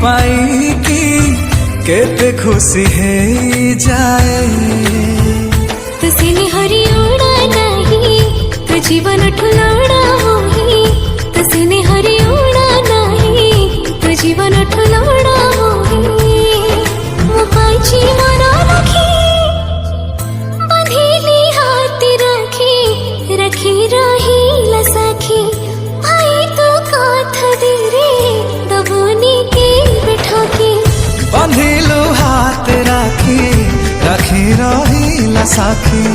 पाई की केते खुशी है जाए। तो सिने हरि उड़ा नहीं तो जीवन ठुलौड़ा होही। तो सिने हरि उड़ा नहीं तो जीवन ठुलौड़ा होही। मो पाइची मना रखी बंधीली हाथी रखी रखी रही लसाखी। भाई तो काथ दे रे दबोनी के बैठकी। बंधिलु हाथ राखी राखी रही लसाखी।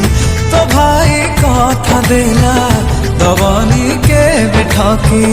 तो भाई कथा देला दबनी के बैठकी।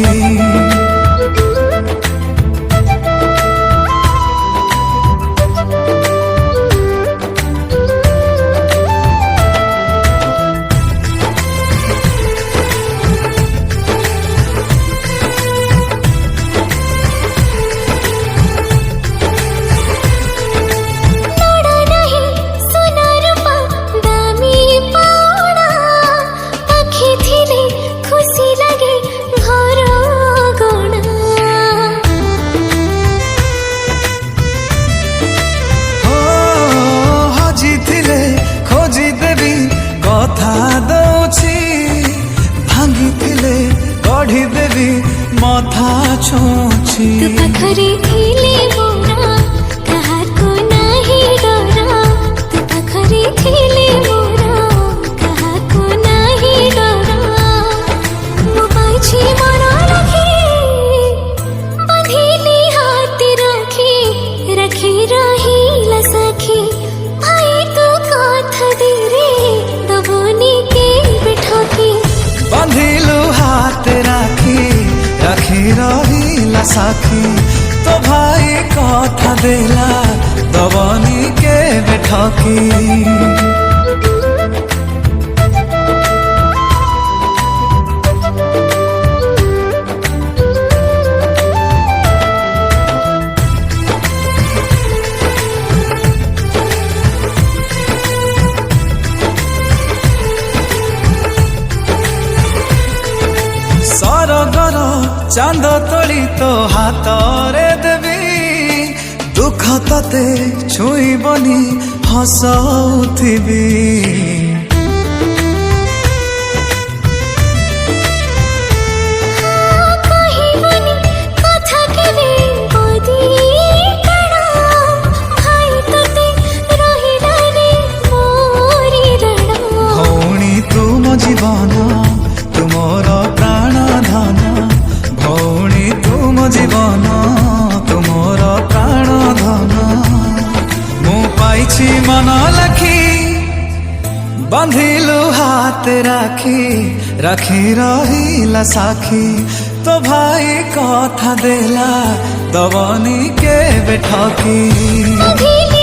गढ़ी देवी मथा छोची। तू पखरी थीले मोरा कहा को नहीं डरा। तू पखरी थीले मोरा कहा को नहीं डरा। मो पाइची मना रखी बंधीली हाथी रखी रखी रही लसाखी। भाई तू काथ दे रे दबोनी के बैठकी। बंधिलु हाथ राखी राखी रही लसाखी। तो भाई कथा देला दबनी के बैठकी। सरगर चांद तोली तो हाथ रे देवी। दुख तते छुईबनी हसौथिबी। भौणी तुम जीवन तुमर प्राण धन। भौणी तुम जीवन तुमर प्राण धन। मु पाइछि मन लखी बंधिलु हाथ राखी राखी रही लसाखी। तो भाई कथा देला दबनी के बैठकी।